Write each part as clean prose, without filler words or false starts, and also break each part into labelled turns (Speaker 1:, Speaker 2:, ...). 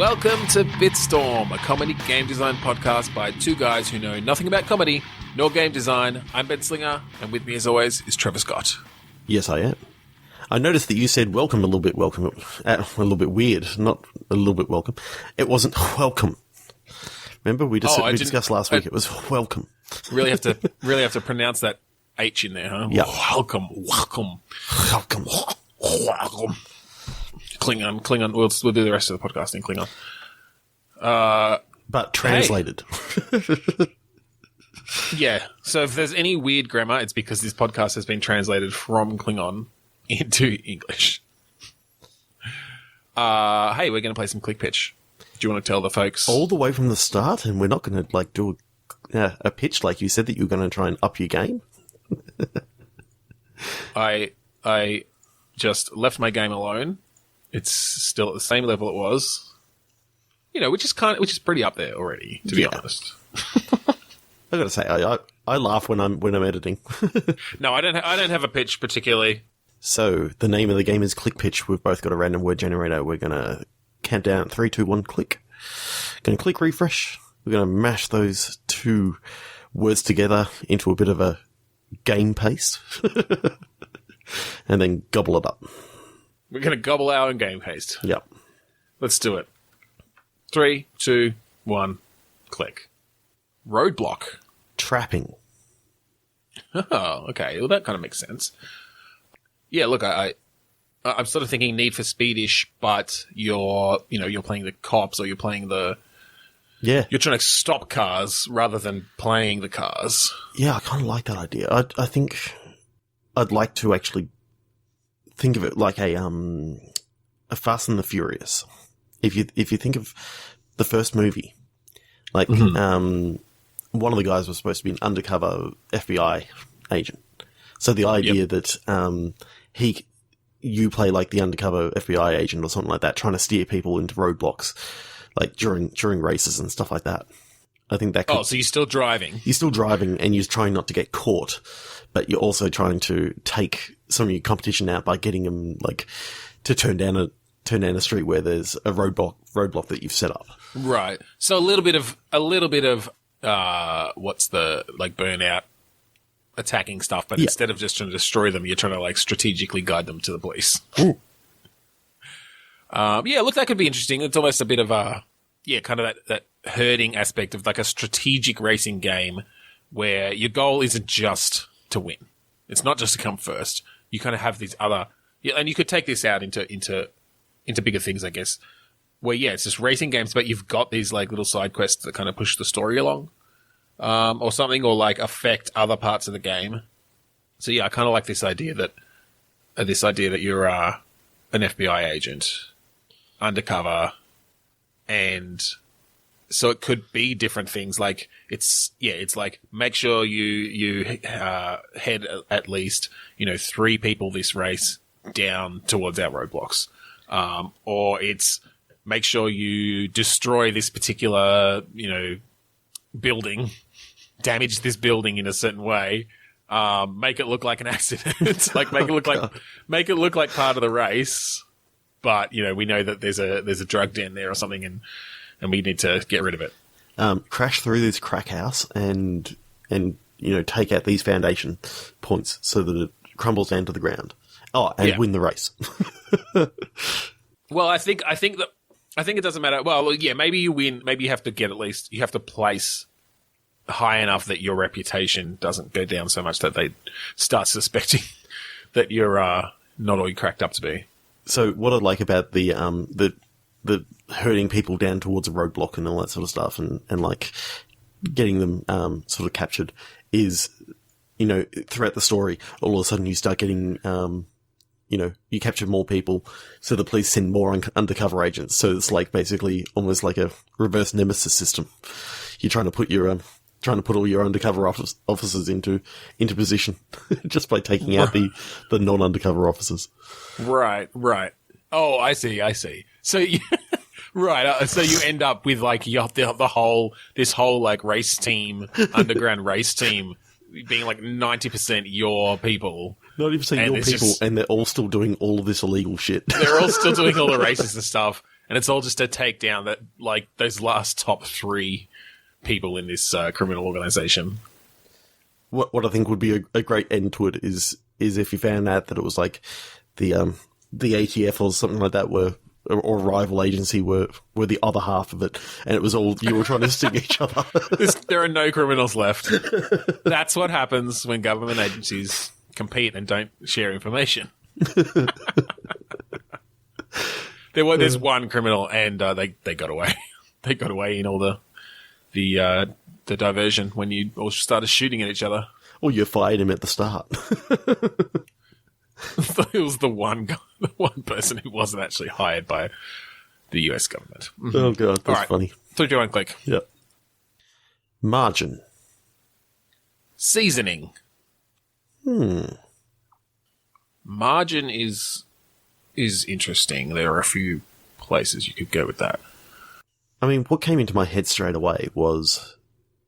Speaker 1: Welcome to Bitstorm, a comedy game design podcast by two guys who know nothing about comedy nor game design. I'm Ben Slinger, and with me as always is Trevor Scott.
Speaker 2: Yes, I am. I noticed that you said welcome a little bit weird, not a little bit welcome. It wasn't welcome. Remember we discussed last week. It was welcome.
Speaker 1: Really have to pronounce that H in there, huh?
Speaker 2: Yeah.
Speaker 1: Welcome. Klingon. We'll do the rest of the podcast in Klingon.
Speaker 2: But translated.
Speaker 1: Hey. Yeah. So if there's any weird grammar, it's because this podcast has been translated from Klingon into English. Hey, we're going to play some Click Pitch. Do you want to tell the folks?
Speaker 2: All the way from the start, and we're not going to do a pitch like you said that you were going to try and up your game?
Speaker 1: I just left my game alone. It's still at the same level it was, which is pretty up there already, to be honest.
Speaker 2: I got to say, I laugh when I'm editing.
Speaker 1: No, I don't have a pitch particularly.
Speaker 2: So the name of the game is Click Pitch. We've both got a random word generator. We're going to count down 3, 2, 1, click. Going to click refresh. We're going to mash those two words together into a bit of a game paste, and then gobble it up.
Speaker 1: We're going to gobble our own game paste.
Speaker 2: Yep.
Speaker 1: Let's do it. 3, 2, 1, click. Roadblock.
Speaker 2: Trapping.
Speaker 1: Oh, okay. Well, that kind of makes sense. Yeah, look, I'm sort of thinking Need for Speed-ish, but you're playing the cops or you're playing
Speaker 2: Yeah.
Speaker 1: You're trying to stop cars rather than playing the cars.
Speaker 2: Yeah, I kind of like that idea. I think I'd like to actually think of it like a Fast and the Furious. If you think of the first movie, like one of the guys was supposed to be an undercover FBI agent. So the idea that you play like the undercover FBI agent or something like that, trying to steer people into roadblocks, like during races and stuff like that. I think that could... Oh,
Speaker 1: so you're still driving.
Speaker 2: You're still driving and you're trying not to get caught, but you're also trying to take some of your competition out by getting them to turn down a street where there's a roadblock that you've set up.
Speaker 1: Right. So a little bit of what's the Burnout attacking stuff, but instead of just trying to destroy them, you're trying to strategically guide them to the police.
Speaker 2: Ooh.
Speaker 1: Look, that could be interesting. It's almost a bit of kind of that herding aspect of a strategic racing game where your goal isn't just to win. It's not just to come first. You kind of have these other, and you could take this out into bigger things, I guess, where, it's just racing games, but you've got these little side quests that kind of push the story along, or something, or affect other parts of the game. So I kind of like this idea that you're an FBI agent, undercover, and so it could be different things. It's make sure you head at least 3 people this race down towards our roadblocks, or it's make sure you destroy this particular building, damage this building in a certain way, make it look like an accident, make it look like part of the race. But, we know that there's a drug den there or something and we need to get rid of it.
Speaker 2: Crash through this crack house and take out these foundation points so that it crumbles down to the ground. Oh, and win the race.
Speaker 1: Well, I think it doesn't matter. Well, yeah, maybe you win. Maybe you have to place high enough that your reputation doesn't go down so much that they start suspecting that you're not all you cracked up to be.
Speaker 2: So what I like about the herding people down towards a roadblock and all that sort of stuff and getting them sort of captured is, throughout the story, all of a sudden you start getting, you capture more people, so the police send more undercover agents. So it's basically almost like a reverse nemesis system. You're trying to put all your undercover officers into position just by taking out the non-undercover officers.
Speaker 1: Right. Oh, I see. So you, right. So you end up with this whole race team, underground race team being 90% your people.
Speaker 2: 90% your people, and they're all still doing all of this illegal shit.
Speaker 1: They're all still doing all the races and stuff. and it's all just to take down that like those last top 3 people in this criminal organization.
Speaker 2: What I think would be a great end to it is if you found out that it was like the ATF or something like that or a rival agency were the other half of it, and it was all you were trying to sting each other.
Speaker 1: There are no criminals left. That's what happens when government agencies compete and don't share information. There's one criminal, and they got away. They got away in all the diversion when you all started shooting at each other.
Speaker 2: Or you fired him at the start.
Speaker 1: It was the one person who wasn't actually hired by the US government. Mm-hmm.
Speaker 2: Oh god, that's funny.
Speaker 1: 3, 2, 1, click.
Speaker 2: Yep. Margin.
Speaker 1: Seasoning. Margin is interesting. There are a few places you could go with that.
Speaker 2: I mean, what came into my head straight away was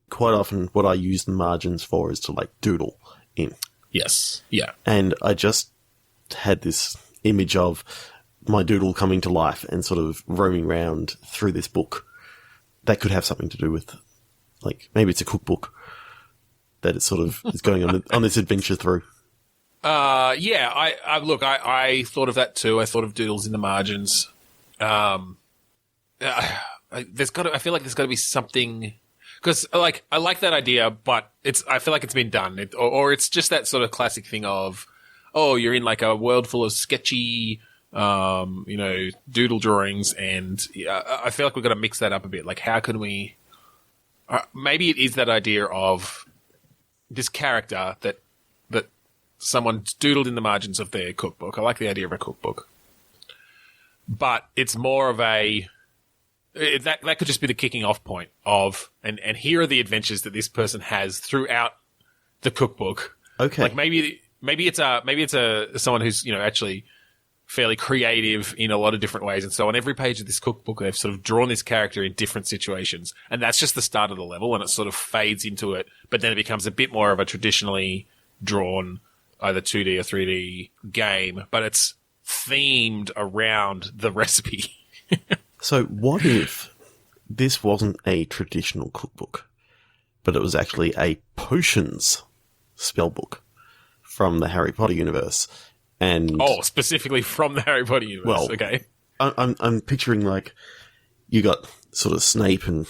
Speaker 2: quite often what I use the margins for is to like doodle in.
Speaker 1: Yes. Yeah.
Speaker 2: And I just had this image of my doodle coming to life and sort of roaming around through this book. That could have something to do with, like, maybe it's a cookbook that it sort of is going on this adventure through.
Speaker 1: Yeah. I thought of that too. I thought of doodles in the margins. I feel like there's got to be something. Because, like, I like that idea, but I feel like it's been done. Or it's just that sort of classic thing of, oh, you're in, like, a world full of sketchy, doodle drawings, and I feel like we've got to mix that up a bit. Like, how can we... maybe it is that idea of this character that someone doodled in the margins of their cookbook. I like the idea of a cookbook. But it's more of a... That could just be the kicking off point of, and here are the adventures that this person has throughout the cookbook.
Speaker 2: Okay.
Speaker 1: Like maybe it's someone who's, actually fairly creative in a lot of different ways. And so on every page of this cookbook, they've sort of drawn this character in different situations. And that's just the start of the level, and it sort of fades into it. But then it becomes a bit more of a traditionally drawn either 2D or 3D game, but it's themed around the recipe.
Speaker 2: So what if this wasn't a traditional cookbook, but it was actually a potions spellbook from the Harry Potter universe? And
Speaker 1: specifically from the Harry Potter universe.
Speaker 2: Well,
Speaker 1: okay.
Speaker 2: I'm picturing like you got sort of Snape and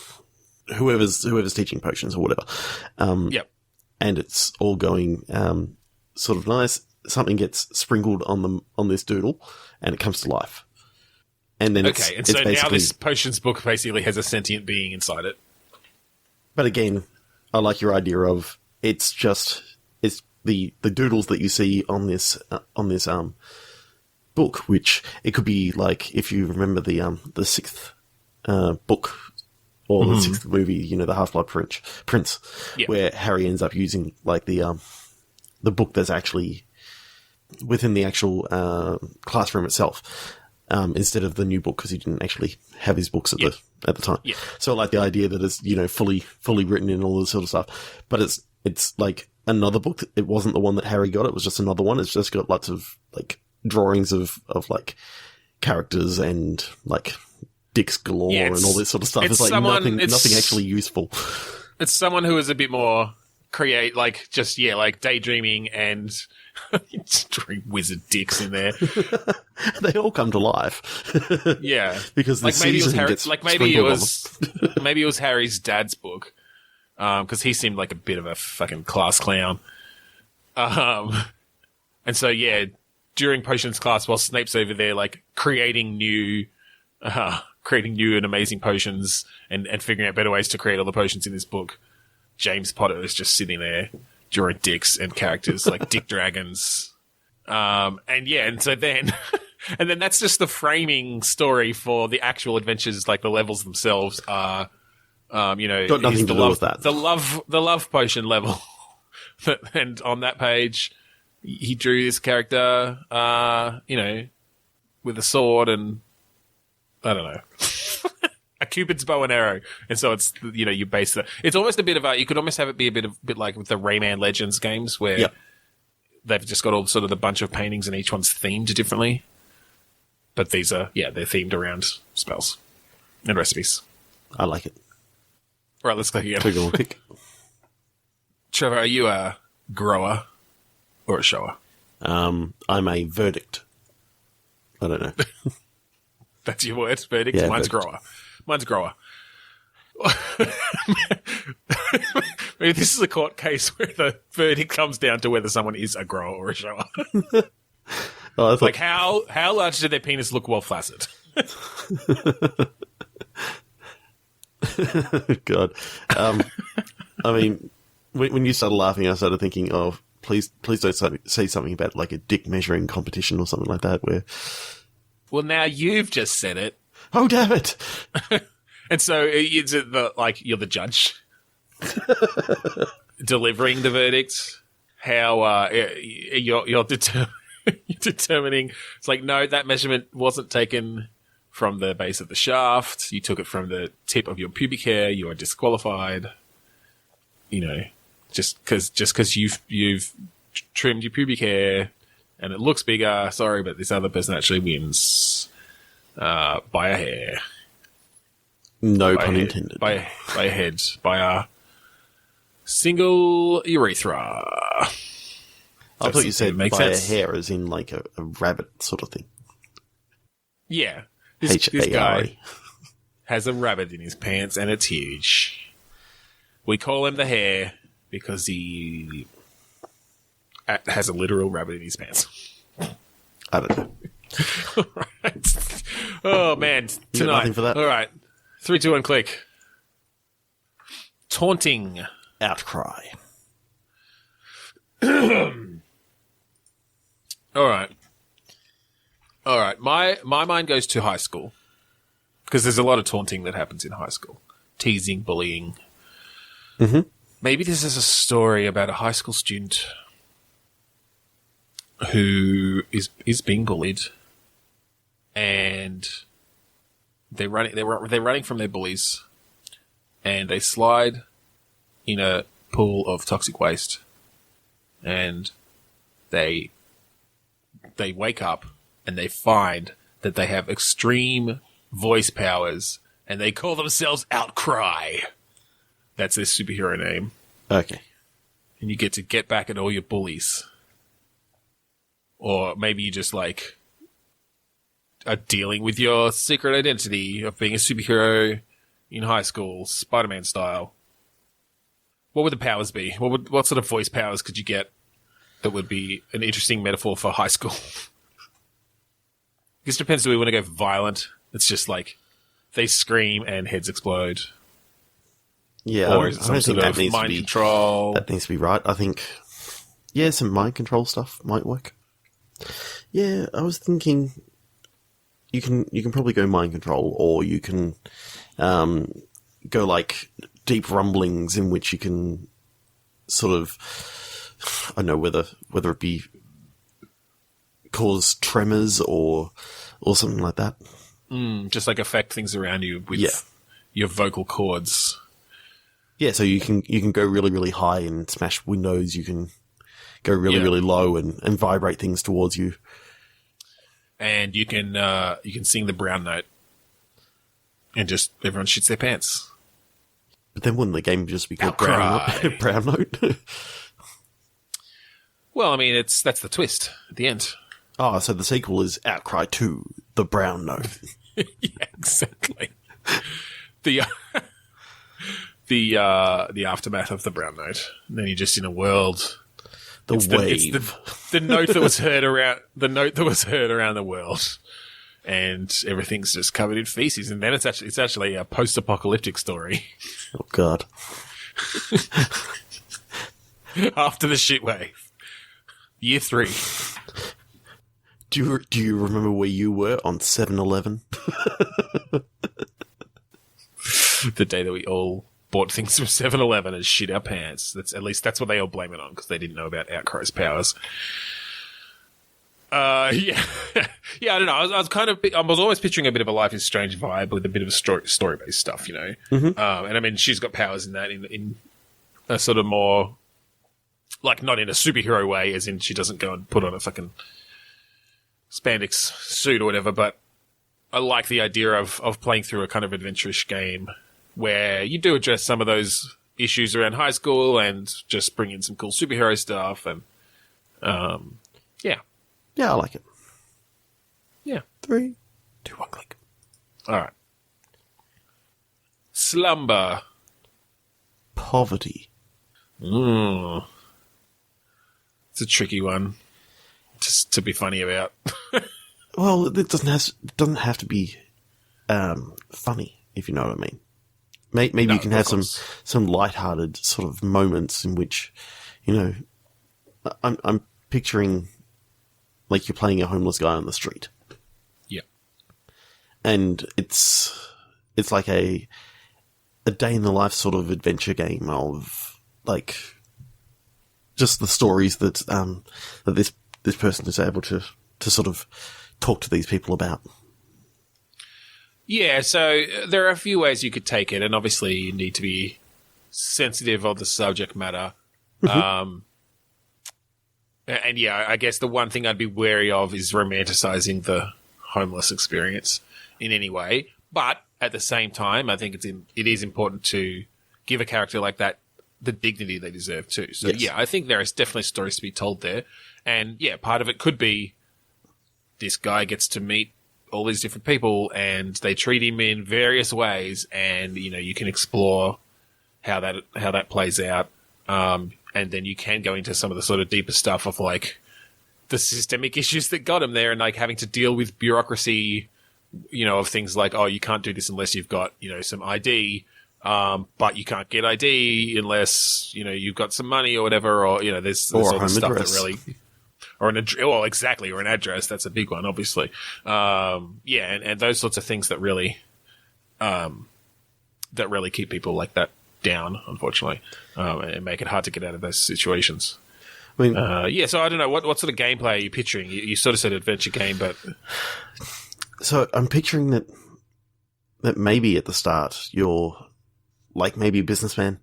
Speaker 2: whoever's teaching potions or whatever.
Speaker 1: Yep.
Speaker 2: And it's all going sort of nice. Something gets sprinkled on this doodle, and it comes to life. And then
Speaker 1: so now this potions book basically has a sentient being inside it.
Speaker 2: But again, I like your idea of it's the doodles that you see on this book, which it could be like if you remember the sixth book or the sixth movie, the Half-Blood Prince,
Speaker 1: yep.
Speaker 2: where Harry ends up using like the book that's actually within the actual classroom itself. Instead of the new book, because he didn't actually have his books at the time. Yeah. So I like the idea that it's, fully written in all this sort of stuff. But it's like another book. It wasn't the one that Harry got. It was just another one. It's just got lots of like drawings of like characters and like dicks galore and all this sort of stuff. It's like nothing actually useful.
Speaker 1: It's someone who is a bit more like daydreaming and just drawing wizard dicks in there.
Speaker 2: They all come to life.
Speaker 1: Yeah,
Speaker 2: because the seasoning gets
Speaker 1: maybe it was Harry's dad's book, because he seemed like a bit of a fucking class clown. And so during potions class, while Snape's over there like creating new and amazing potions and figuring out better ways to create all the potions in this book, James Potter is just sitting there drawing dicks and characters like dick dragons. And so then, and then that's just the framing story for the actual adventures. Like the levels themselves are,
Speaker 2: got nothing to do with that.
Speaker 1: The love potion level. And on that page, he drew this character, with a sword and I don't know. A Cupid's bow and arrow, and so it's you base that. It's almost a bit of you could almost have it be a bit like with the Rayman Legends games where they've just got all sort of the bunch of paintings and each one's themed differently. But these are, they're themed around spells and recipes.
Speaker 2: I like it.
Speaker 1: All right, let's click again.
Speaker 2: Click on pick.
Speaker 1: Trevor, are you a grower or a shower?
Speaker 2: I'm a verdict. I don't know.
Speaker 1: That's your word, verdict?
Speaker 2: Yeah,
Speaker 1: Mine's
Speaker 2: verdict.
Speaker 1: grower. Mine's grower. Maybe this is a court case where the verdict comes down to whether someone is a grower or a shower.
Speaker 2: Oh, I thought,
Speaker 1: Like, how large did their penis look while flaccid?
Speaker 2: God. I mean, when you started laughing, I started thinking, oh, please don't say something about like a dick measuring competition or something like that. Where,
Speaker 1: Well, now you've just said it.
Speaker 2: oh damn it!
Speaker 1: And so it's you're the judge delivering the verdict. How you're determining? It's like, no, that measurement wasn't taken from the base of the shaft. You took it from the tip of your pubic hair. You are disqualified. You know, just because you've trimmed your pubic hair and it looks bigger. Sorry, but this other person actually wins by a hair.
Speaker 2: No pun intended.
Speaker 1: By a head. By a single urethra.
Speaker 2: I thought you said by
Speaker 1: sense.
Speaker 2: a hair, as in like a rabbit sort of thing.
Speaker 1: Yeah. This
Speaker 2: H-A-R-E.
Speaker 1: guy has a rabbit in his pants and it's huge. We call him the hare because he has a literal rabbit in his pants.
Speaker 2: I don't know.
Speaker 1: All right. Oh, man.
Speaker 2: You got
Speaker 1: Tonight.
Speaker 2: nothing for that?
Speaker 1: All right. 3, 2, 1, click. Taunting.
Speaker 2: Outcry.
Speaker 1: All right. My mind goes to high school because there's a lot of taunting that happens in high school. Teasing, bullying.
Speaker 2: Mm-hmm.
Speaker 1: Maybe this is a story about a high school student who is being bullied, and they're running from their bullies, and they slide in a pool of toxic waste, and they wake up and they find that they have extreme voice powers, and they call themselves Outcry. That's their superhero name.
Speaker 2: Okay.
Speaker 1: And you get back at all your bullies. Or maybe you just like are dealing with your secret identity of being a superhero in high school, Spider-Man style. What would the powers be? What sort of voice powers could you get that would be an interesting metaphor for high school? This depends. Do we want to go violent? It's just like they scream and heads explode.
Speaker 2: Yeah,
Speaker 1: Or is it some sort of mind control?
Speaker 2: That needs to be right. I think, yeah, some mind control stuff might work. Yeah, I was thinking you can probably go mind control, or you can go like deep rumblings in which you can sort of, I don't know whether it be cause tremors or something like that.
Speaker 1: Just like affect things around you with your vocal cords.
Speaker 2: Yeah, so you can go really, really high and smash windows. You can go really, really low and vibrate things towards you.
Speaker 1: And you can sing the brown note, and just everyone shits their pants.
Speaker 2: But then wouldn't the game just be called
Speaker 1: Outcry.
Speaker 2: Brown Note?
Speaker 1: Well, I mean, that's the twist at the end.
Speaker 2: Oh, so the sequel is Outcry 2, The Brown Note.
Speaker 1: Yeah, exactly. The aftermath of the brown note. And then you're just in a world.
Speaker 2: The
Speaker 1: It's
Speaker 2: wave.
Speaker 1: the note that was heard around the world, and everything's just covered in feces. And then it's actually a post-apocalyptic story.
Speaker 2: Oh God.
Speaker 1: After the shit wave, year 3.
Speaker 2: Do you remember where you were on 7-Eleven?
Speaker 1: The day that we all bought things from 7-Eleven and shit our pants. That's what they all blame it on, because they didn't know about Outcry's powers. Yeah. Yeah, I don't know. I was always picturing a bit of a Life is Strange vibe with a bit of a story-based stuff, you know?
Speaker 2: Mm-hmm.
Speaker 1: And I mean, she's got powers in that in a sort of more, like, not in a superhero way, as in she doesn't go and put on a fucking spandex suit or whatever, but I like the idea of playing through a kind of adventurous game where you do address some of those issues around high school and just bring in some cool superhero stuff and, yeah.
Speaker 2: Yeah, I like it.
Speaker 1: Yeah.
Speaker 2: 3, 2, 1, click.
Speaker 1: All right. Slumber.
Speaker 2: Poverty.
Speaker 1: It's a tricky one just to be funny about.
Speaker 2: Well, it doesn't have to be funny, if you know what I mean. Maybe you can have some lighthearted sort of moments in which, I'm picturing like you're playing a homeless guy on the street.
Speaker 1: Yeah.
Speaker 2: And it's like a day in the life sort of adventure game of like just the stories that that this person is able to sort of talk to these people about.
Speaker 1: Yeah, so there are a few ways you could take it, and obviously you need to be sensitive of the subject matter. Mm-hmm. And yeah, I guess the one thing I'd be wary of is romanticizing the homeless experience in any way. But at the same time, I think it is important to give a character like that the dignity they deserve too. So yes. Yeah, I think there is definitely stories to be told there. And yeah, part of it could be this guy gets to meet all these different people and they treat him in various ways, and you can explore how that plays out. And then you can go into some of the sort of deeper stuff of like the systemic issues that got him there, and like having to deal with bureaucracy, of things like, oh, you can't do this unless you've got, some ID, but you can't get ID unless, you've got some money or whatever, or, there's all this stuff address. That really, or an address, well, exactly, or an address. That's a big one, obviously. Yeah. And those sorts of things that really keep people like that down, unfortunately, and make it hard to get out of those situations. I mean, yeah, so I don't know, what sort of gameplay are you picturing? You sort of said adventure game, but...
Speaker 2: So I'm picturing that maybe at the start you're like maybe a businessman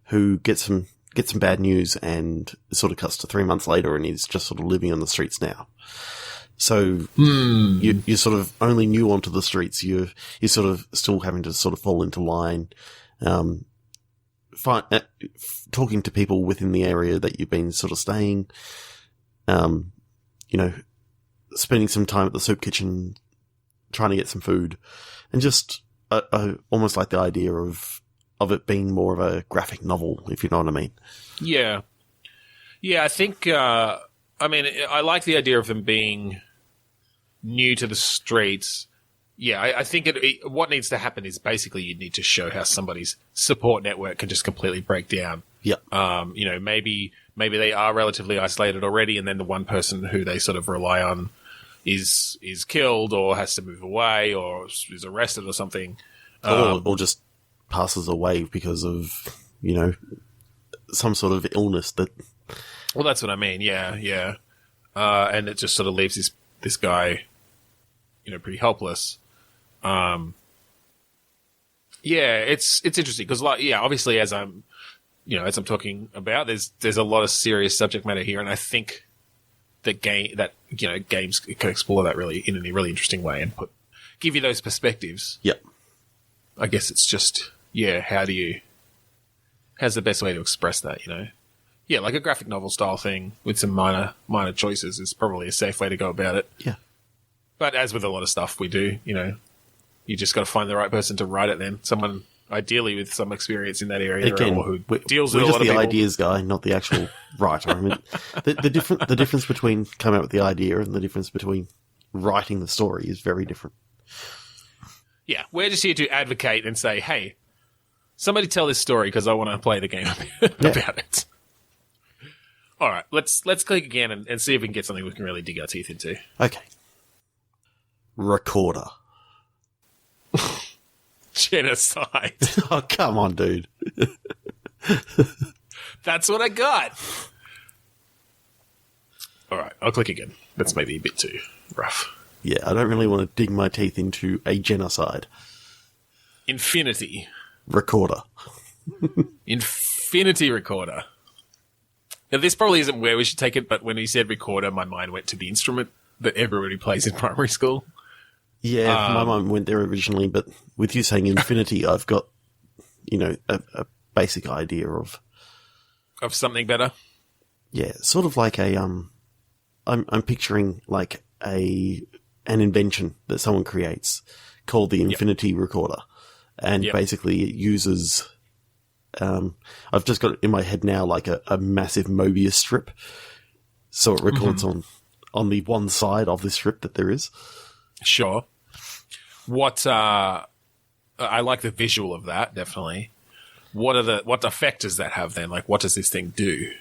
Speaker 2: who gets some bad news and sort of cuts to 3 months later and he's just sort of living on the streets now. So you're sort of only new onto the streets. You're sort of still having to sort of fall into line. Talking to people within the area that you've been sort of staying, spending some time at the soup kitchen, trying to get some food, and just almost like the idea of it being more of a graphic novel, if you know what I mean.
Speaker 1: Yeah. Yeah, I think, I like the idea of them being new to the streets. Yeah, I think what needs to happen is basically you need to show how somebody's support network can just completely break down.
Speaker 2: Yeah.
Speaker 1: Maybe they are relatively isolated already, and then the one person who they sort of rely on is killed or has to move away or is arrested or something.
Speaker 2: Or just passes away because of, some sort of illness that...
Speaker 1: Well, that's what I mean. Yeah. And it just sort of leaves this guy, pretty helpless. Yeah, it's interesting because, obviously, as I'm talking about, there's a lot of serious subject matter here, and I think that games can explore that really in a really interesting way and give you those perspectives.
Speaker 2: Yep.
Speaker 1: I guess it's just how's the best way to express that? Yeah, like a graphic novel style thing with some minor choices is probably a safe way to go about it.
Speaker 2: Yeah.
Speaker 1: But as with a lot of stuff we do, you just got to find the right person to write it then. Someone ideally with some experience in that area.
Speaker 2: Again,
Speaker 1: or who deals with a lot of people.
Speaker 2: We're just the ideas guy, not the actual writer. I mean, the difference between coming up with the idea and the difference between writing the story is very different.
Speaker 1: Yeah, we're just here to advocate and say, hey, somebody tell this story because I want to play the game about it. All right, let's click again and see if we can get something we can really dig our teeth into.
Speaker 2: Okay. Recorder.
Speaker 1: Genocide.
Speaker 2: Oh, come on, dude.
Speaker 1: That's what I got. All right, I'll click again. That's maybe a bit too rough.
Speaker 2: Yeah, I don't really want to dig my teeth into a genocide.
Speaker 1: Infinity.
Speaker 2: Recorder.
Speaker 1: Infinity recorder. Now, this probably isn't where we should take it, but when he said recorder, my mind went to the instrument that everybody plays in primary school.
Speaker 2: Yeah, my mind went there originally, but with you saying infinity, I've got, a basic idea of
Speaker 1: something better.
Speaker 2: Yeah, sort of like I'm picturing like an invention that someone creates called the Infinity Recorder, and basically it uses. I've just got it in my head now like a massive Mobius strip, so it records on the one side of the strip that there is.
Speaker 1: Sure. What I like the visual of that, definitely. What effect does that have then? Like, what does this thing do?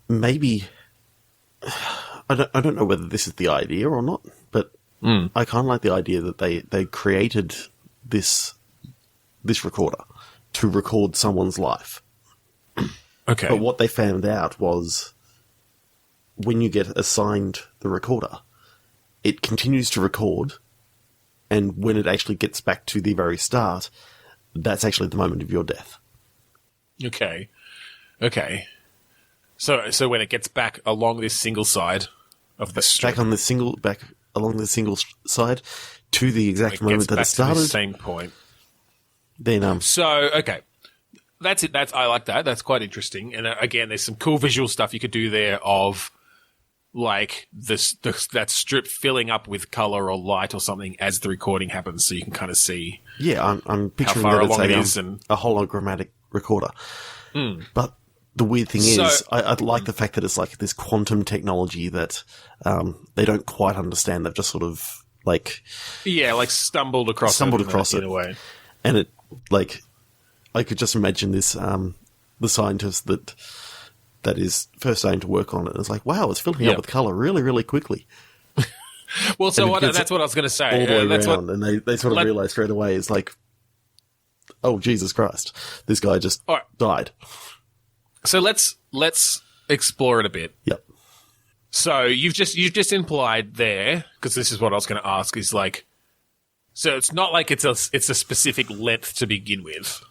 Speaker 2: Maybe I don't know whether this is the idea or not, but I kind of like the idea that they created this recorder to record someone's life.
Speaker 1: Okay.
Speaker 2: But what they found out was when you get assigned the recorder, it continues to record, and when it actually gets back to the very start, that's actually the moment of your death.
Speaker 1: Okay. So when it gets back along this single side of the strip,
Speaker 2: back along the single side to the exact moment that it started,
Speaker 1: to the same point.
Speaker 2: Then
Speaker 1: So okay, that's it. I like that. That's quite interesting. And again, there's some cool visual stuff you could do there of like that strip filling up with color or light or something as the recording happens, so you can kind of see.
Speaker 2: Yeah, I'm picturing
Speaker 1: how far
Speaker 2: that
Speaker 1: along it
Speaker 2: it's
Speaker 1: is and
Speaker 2: a hologrammatic recorder. But the weird thing is, I like the fact that it's like this quantum technology that they don't quite understand. They've just sort of like
Speaker 1: stumbled across it in a way.
Speaker 2: And it like I could just imagine this the scientist that is first starting to work on it. It's like, wow, it's filling up with color really, really quickly.
Speaker 1: Well, so that's what I was going to say.
Speaker 2: All the way around, and they sort of realize straight away, it's like, oh, Jesus Christ, this guy just died.
Speaker 1: So let's explore it a bit.
Speaker 2: Yep.
Speaker 1: So you've just implied there, because this is what I was going to ask, is like, so it's not like it's a specific length to begin with.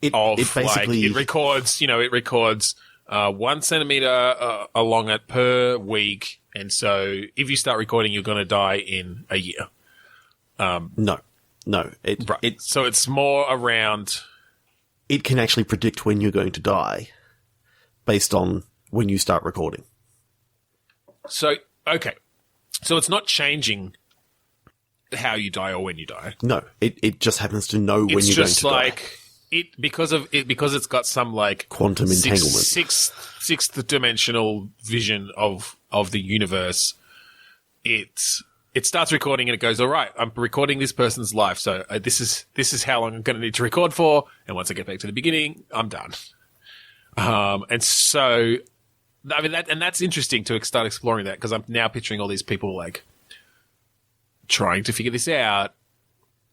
Speaker 2: It basically
Speaker 1: it records 1 centimeter along it per week, and so if you start recording, you're going to die in a year.
Speaker 2: No.
Speaker 1: So it's more around.
Speaker 2: It can actually predict when you're going to die based on when you start recording.
Speaker 1: So okay, so it's not changing how you die or when you die.
Speaker 2: No, it just happens to know when you're going to die.
Speaker 1: Because it's got some like
Speaker 2: quantum entanglement,
Speaker 1: sixth dimensional vision of the universe. It starts recording and it goes, all right, I'm recording this person's life, so this is how long I'm going to need to record for, and once I get back to the beginning, I'm done. And so, I mean, that's interesting to start exploring that, because I'm now picturing all these people like trying to figure this out.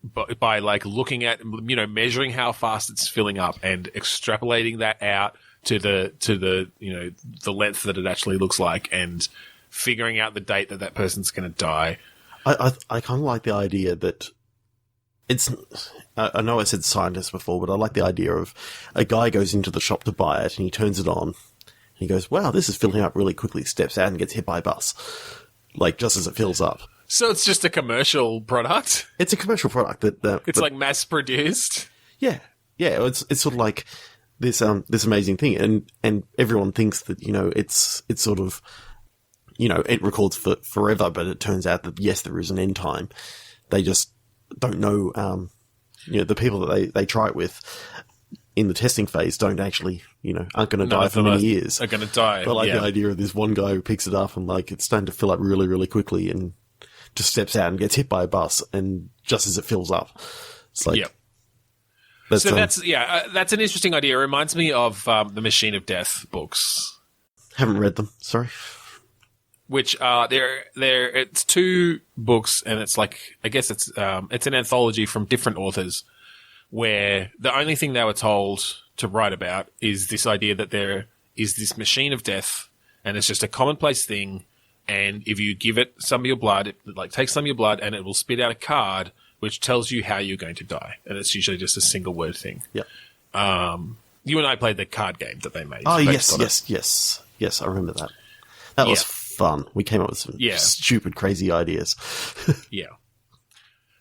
Speaker 1: But by like looking at, measuring how fast it's filling up and extrapolating that out to the the length that it actually looks like, and figuring out the date that person's going to die.
Speaker 2: I kind of like the idea that it's. I know I said scientist before, but I like the idea of a guy goes into the shop to buy it and he turns it on. And he goes, "Wow, this is filling up really quickly." Steps out and gets hit by a bus, like just as it fills up.
Speaker 1: So it's just a commercial product?
Speaker 2: It's a commercial product that
Speaker 1: it's like mass produced.
Speaker 2: Yeah. It's sort of like this amazing thing, and everyone thinks that it's sort of it records for forever, but it turns out that yes, there is an end time. They just don't know. The people that they try it with in the testing phase don't actually aren't going to die for many years.
Speaker 1: Are going to die.
Speaker 2: But the idea of this one guy who picks it up and like it's starting to fill up really, really quickly and just steps out and gets hit by a bus, and just as it fills up, it's like,
Speaker 1: that's an interesting idea. It reminds me of the Machine of Death books.
Speaker 2: Haven't read them, sorry.
Speaker 1: Which it's 2 books, and it's like, I guess it's an anthology from different authors, where the only thing they were told to write about is this idea that there is this machine of death, and it's just a commonplace thing. And if you give it some of your blood, it like takes some of your blood, and it will spit out a card which tells you how you're going to die. And it's usually just a single word thing.
Speaker 2: Yeah.
Speaker 1: You and I played the card game that they made.
Speaker 2: Oh, yes, I remember that. That was fun. We came up with some stupid, crazy ideas.
Speaker 1: Yeah.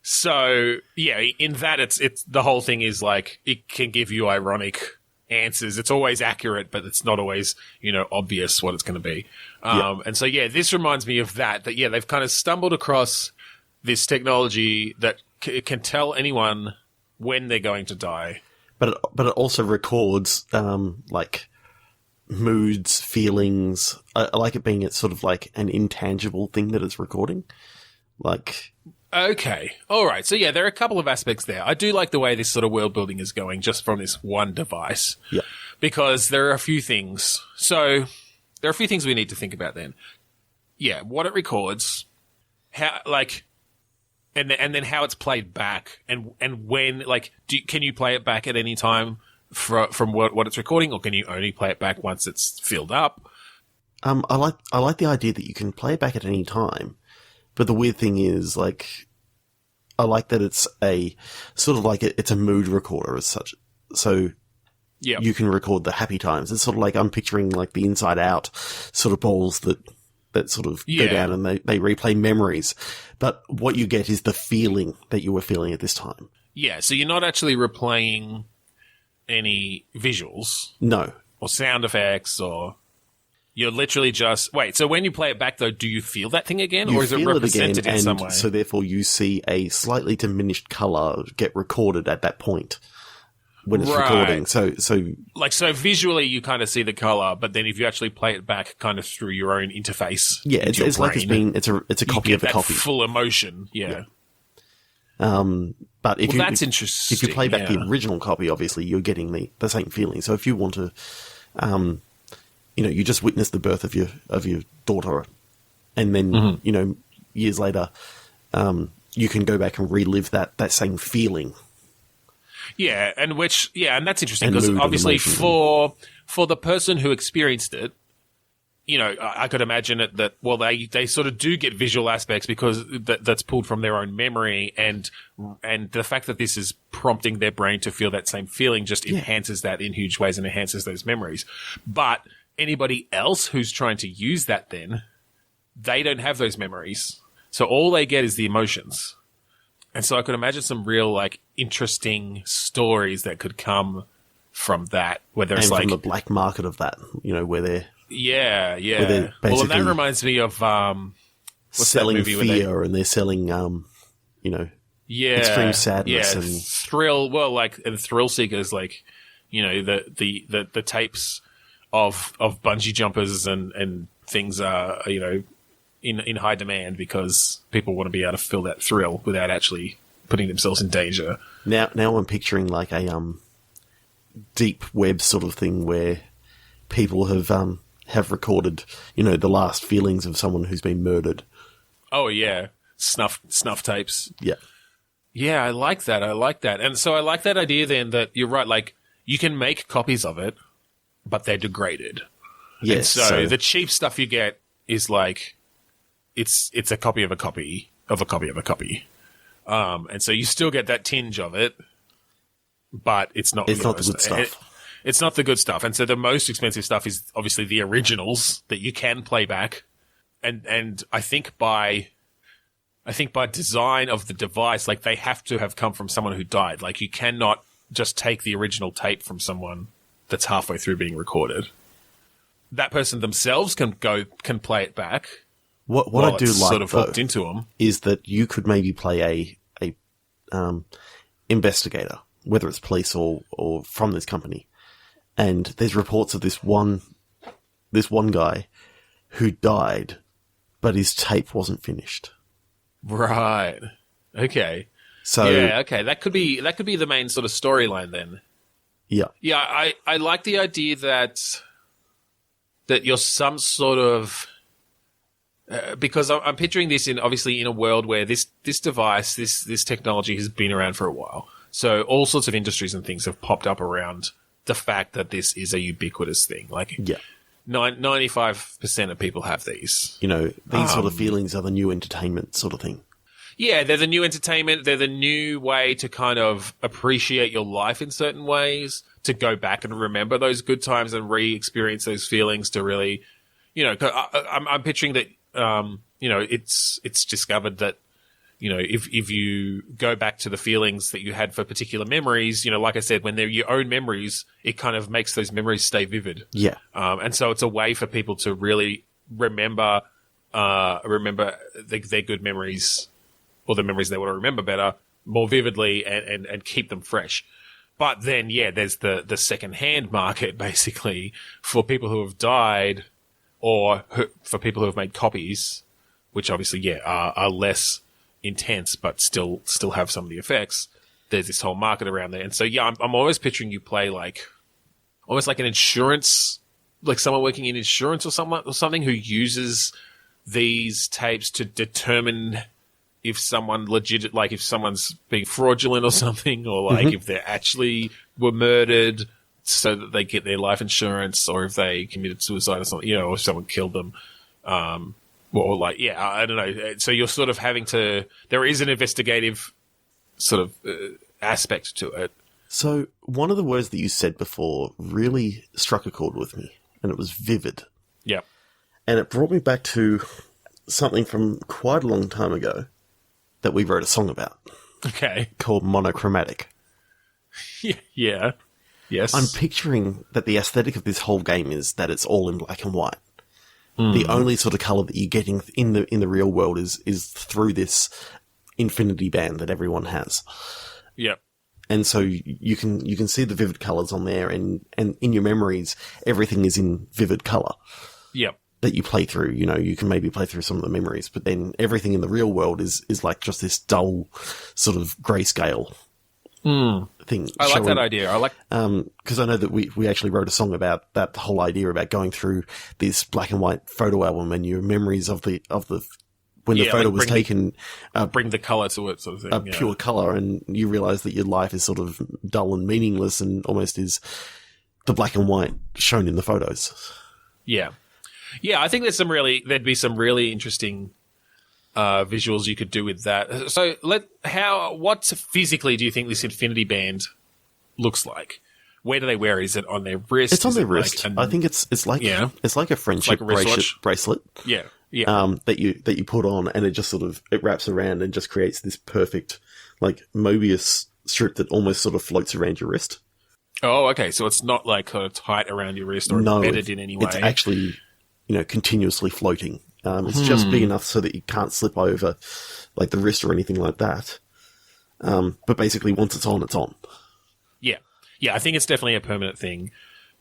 Speaker 1: So, yeah, in that, it's the whole thing is like, it can give you ironic answers. It's always accurate, but it's not always, obvious what it's going to be. And so, yeah, this reminds me of that, they've kind of stumbled across this technology that can tell anyone when they're going to die.
Speaker 2: But it also records, like, moods, feelings. I like it being it's sort of like an intangible thing that it's recording. Like...
Speaker 1: Okay. All right. So, yeah, there are a couple of aspects there. I do like the way this sort of world building is going just from this one device.
Speaker 2: Yeah.
Speaker 1: Because there are a few things. So, there are a few things we need to think about then. Yeah, what it records, how, like, and then how it's played back, and when, like, can you play it back at any time from what it's recording, or can you only play it back once it's filled up?
Speaker 2: I like the idea that you can play it back at any time. But the weird thing is, like, I like that it's a sort of like it's a mood recorder as such. So you can record the happy times. It's sort of like I'm picturing like the Inside Out sort of balls that sort of go down and they replay memories. But what you get is the feeling that you were feeling at this time.
Speaker 1: Yeah, so you're not actually replaying any visuals.
Speaker 2: No.
Speaker 1: Or sound effects or... You're literally just... Wait, so when you play it back, though, do you feel that thing again? Or is it represented in some way?
Speaker 2: So therefore you see a slightly diminished colour get recorded at that point when it's recording. So
Speaker 1: visually you kind of see the colour, but then if you actually play it back kind of through your own interface...
Speaker 2: Yeah, it's like it's a copy of a copy.
Speaker 1: Full emotion, yeah.
Speaker 2: But if
Speaker 1: that's interesting.
Speaker 2: If you play back the original copy, obviously you're getting the same feeling. So if you want to... you just witnessed the birth of your daughter, and then years later, you can go back and relive that same feeling.
Speaker 1: Yeah, and that's interesting because obviously for the person who experienced it, I could imagine it that they sort of do get visual aspects because that's pulled from their own memory, and the fact that this is prompting their brain to feel that same feeling just enhances that in huge ways and enhances those memories, but anybody else who's trying to use that then, they don't have those memories. So all they get is the emotions. And so I could imagine some real, like, interesting stories that could come from that, whether it's
Speaker 2: from the black market of that, where they're...
Speaker 1: Yeah.
Speaker 2: Where they're
Speaker 1: well, and that reminds me of, what's
Speaker 2: selling
Speaker 1: that movie
Speaker 2: fear, and they're selling, extreme sadness and...
Speaker 1: Thrill, and thrill seekers, like, the tapes... Of bungee jumpers and things are, in high demand because people want to be able to feel that thrill without actually putting themselves in danger.
Speaker 2: Now I'm picturing like a deep web sort of thing where people have recorded, the last feelings of someone who's been murdered.
Speaker 1: Oh yeah, snuff tapes.
Speaker 2: Yeah.
Speaker 1: Yeah, I like that. And so I like that idea then that you're right, like you can make copies of it, but they're degraded.
Speaker 2: Yes.
Speaker 1: And so the cheap stuff you get is like, it's a copy of a copy of a copy of a copy. And so you still get that tinge of it, but it's not the good stuff. It's not the good stuff. And so the most expensive stuff is obviously the originals that you can play back. And I think by design of the device, like they have to have come from someone who died. Like you cannot just take the original tape from someone that's halfway through being recorded. That person themselves can play it back.
Speaker 2: What I do like
Speaker 1: sort of hooked into them
Speaker 2: is that you could maybe play a investigator, whether it's police or from this company, and there's reports of this one guy who died, but his tape wasn't finished.
Speaker 1: Right. Okay.
Speaker 2: So
Speaker 1: yeah. Okay. That could be the main sort of storyline then.
Speaker 2: Yeah.
Speaker 1: Yeah, I like the idea that you're some sort of because I'm picturing this in a world where this device, this technology has been around for a while. So all sorts of industries and things have popped up around the fact that this is a ubiquitous thing. Like 95% of people have these.
Speaker 2: These sort of feelings are the new entertainment sort of thing.
Speaker 1: Yeah, they're the new entertainment. They're the new way to kind of appreciate your life in certain ways, to go back and remember those good times and re-experience those feelings, to really, I'm picturing that, it's discovered that, if you go back to the feelings that you had for particular memories, like I said, when they're your own memories, it kind of makes those memories stay vivid.
Speaker 2: Yeah.
Speaker 1: And so it's a way for people to really remember their good memories, or the memories they want to remember better, more vividly, and keep them fresh. But then, there's the second-hand market, basically, for people who have died, or for people who have made copies, which obviously, are less intense, but still have some of the effects. There's this whole market around there. And so, I'm always picturing you play almost like an insurance, like someone working in insurance or something who uses these tapes to determine if someone if someone's being fraudulent or something, or if they actually were murdered so that they get their life insurance, or if they committed suicide or something, or if someone killed them. I don't know. So you're sort of having to, there is an investigative sort of aspect to it.
Speaker 2: So one of the words that you said before really struck a chord with me, and it was vivid.
Speaker 1: Yeah.
Speaker 2: And it brought me back to something from quite a long time ago that we wrote a song about.
Speaker 1: Okay.
Speaker 2: Called Monochromatic.
Speaker 1: Yeah. Yes.
Speaker 2: I'm picturing that the aesthetic of this whole game is that it's all in black and white. The only sort of colour that you're getting in the real world is through this infinity band that everyone has.
Speaker 1: Yep.
Speaker 2: And so you can see the vivid colours on there, and in your memories, everything is in vivid colour.
Speaker 1: Yep.
Speaker 2: That you play through. You can maybe play through some of the memories, but then everything in the real world is like just this dull sort of grayscale thing.
Speaker 1: I like that idea.
Speaker 2: Because I know that we actually wrote a song about that whole idea about going through this black and white photo album and your memories of the when the photo was taken,
Speaker 1: bring the colour to it, sort of thing.
Speaker 2: Pure colour, and you realise that your life is sort of dull and meaningless, and almost is the black and white shown in the photos.
Speaker 1: Yeah, I think there'd be some really interesting visuals you could do with that. So what physically do you think this infinity band looks like? Where do they wear? Is it on their wrist?
Speaker 2: It's on their wrist. I think it's like a friendship bracelet.
Speaker 1: Yeah.
Speaker 2: That you put on, and it just sort of it wraps around and just creates this perfect like Mobius strip that almost sort of floats around your wrist.
Speaker 1: Oh, okay. So it's not like kind of tight around your wrist or embedded in any way.
Speaker 2: It's actually, continuously floating. It's just big enough so that you can't slip over like the wrist or anything like that. But basically, once it's on, it's on.
Speaker 1: Yeah. Yeah, I think it's definitely a permanent thing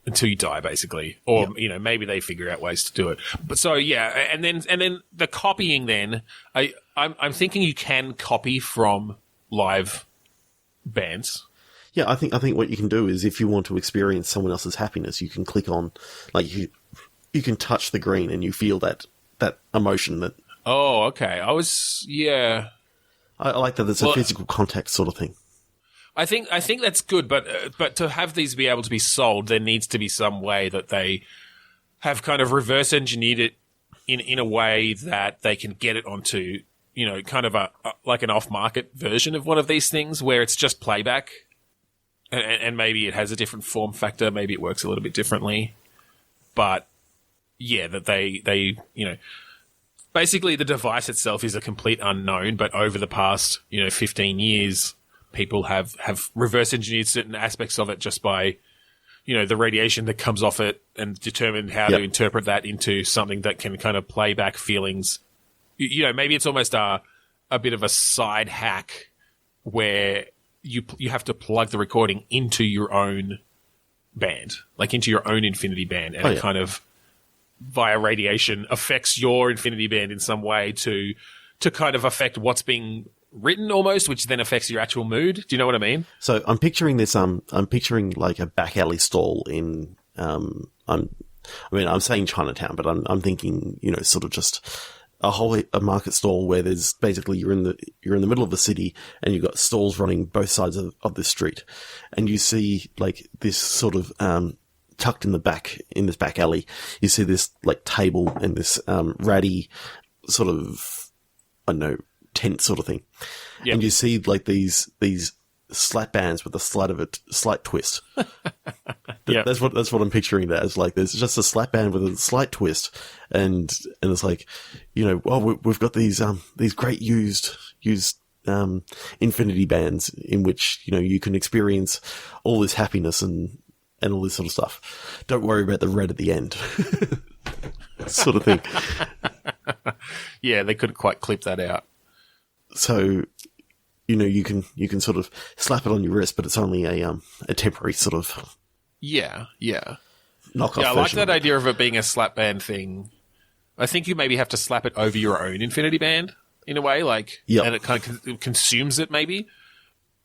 Speaker 1: until you die, basically. Or, maybe they figure out ways to do it. But so, and then the copying then, I'm thinking you can copy from live bands.
Speaker 2: Yeah, I think what you can do is if you want to experience someone else's happiness, you can click on, like, you can touch the green and you feel that emotion that...
Speaker 1: Oh, okay. I
Speaker 2: like that it's a physical contact sort of thing.
Speaker 1: I think that's good, but to have these be able to be sold, there needs to be some way that they have kind of reverse engineered it in a way that they can get it onto, kind of like an off-market version of one of these things where it's just playback, and maybe it has a different form factor, maybe it works a little bit differently, but yeah, that they basically the device itself is a complete unknown, but over the past 15 years. People have reverse engineered certain aspects of it just by, the radiation that comes off it, and determined how to interpret that into something that can kind of play back feelings. Maybe it's almost a bit of a side hack where you have to plug the recording into your own band, like into your own infinity band, and it kind of via radiation affects your infinity band in some way to kind of affect what's being written almost, which then affects your actual mood. Do you know what I mean?
Speaker 2: So I'm picturing this. I'm picturing like a back alley stall in. I'm saying Chinatown, but I'm thinking sort of just a market stall where there's basically you're in the middle of the city and you've got stalls running both sides of the street, and you see like this sort of tucked in this back alley. You see this like table and this ratty sort of tent sort of thing. Yep. And you see like these slap bands with a slight twist.
Speaker 1: Yeah.
Speaker 2: That's what I'm picturing that as. Like, there's just a slap band with a slight twist, and it's like, we've got these great used infinity bands in which, you can experience all this happiness and all this sort of stuff. Don't worry about the red at the end. Sort of thing.
Speaker 1: Yeah, they couldn't quite clip that out.
Speaker 2: So, you can sort of slap it on your wrist, but it's only a temporary sort of
Speaker 1: Yeah.
Speaker 2: knockoff.
Speaker 1: Yeah, I like
Speaker 2: version
Speaker 1: that
Speaker 2: of it.
Speaker 1: idea of it being a slap band thing. I think you maybe have to slap it over your own infinity band in a way, like,
Speaker 2: Yep.
Speaker 1: and it kind of consumes it maybe.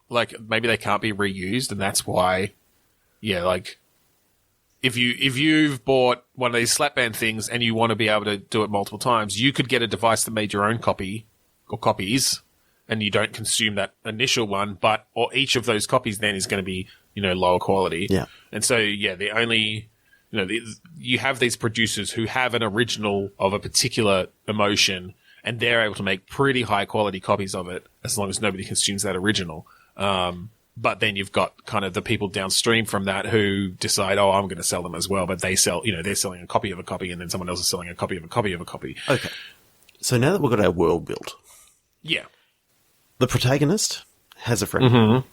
Speaker 1: Like, maybe they can't be reused, and that's why, yeah, like, if you've bought one of these slap band things and you want to be able to do it multiple times, you could get a device that made your own copy or copies, and you don't consume that initial one, or each of those copies then is going to be, lower quality.
Speaker 2: Yeah.
Speaker 1: And so, yeah, the only, you have these producers who have an original of a particular emotion, and they're able to make pretty high quality copies of it as long as nobody consumes that original. But then you've got kind of the people downstream from that who decide, oh, I'm going to sell them as well. But they sell, they're selling a copy of a copy, and then someone else is selling a copy of a copy of a copy.
Speaker 2: Okay. So now that we've got our world built,
Speaker 1: Yeah.
Speaker 2: the protagonist has a friend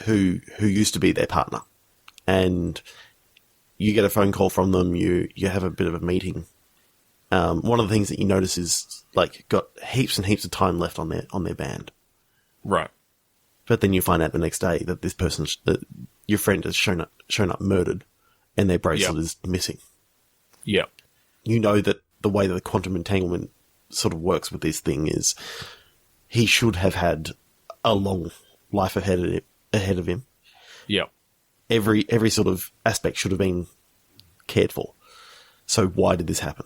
Speaker 2: who used to be their partner, and you get a phone call from them. You have a bit of a meeting. One of the things that you notice is, like, got heaps and heaps of time left on their band.
Speaker 1: Right.
Speaker 2: But then you find out the next day that this person, that your friend, has shown up murdered, and their bracelet is missing.
Speaker 1: Yeah.
Speaker 2: You know that the way that the quantum entanglement sort of works with this thing is he should have had a long life ahead of him.
Speaker 1: Yeah.
Speaker 2: Every sort of aspect should have been cared for. So why did this happen?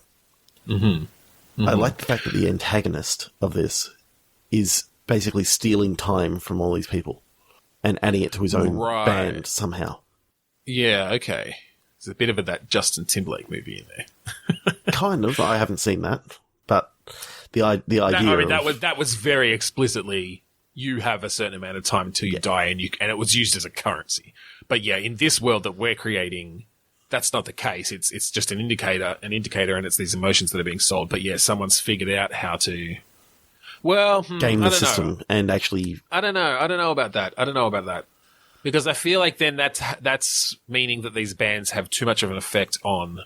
Speaker 2: I like the fact that the antagonist of this is basically stealing time from all these people and adding it to his own band somehow.
Speaker 1: Yeah, okay. There's a bit of that Justin Timberlake movie in there.
Speaker 2: Kind of. I haven't seen that, but the idea.
Speaker 1: That was very explicitly, you have a certain amount of time until you die, and it was used as a currency. But yeah, in this world that we're creating, that's not the case. It's just an indicator, and it's these emotions that are being sold. But yeah, someone's figured out how to. Well,
Speaker 2: game the system and actually.
Speaker 1: I don't know about that. Because I feel like then that's meaning that these bands have too much of an effect on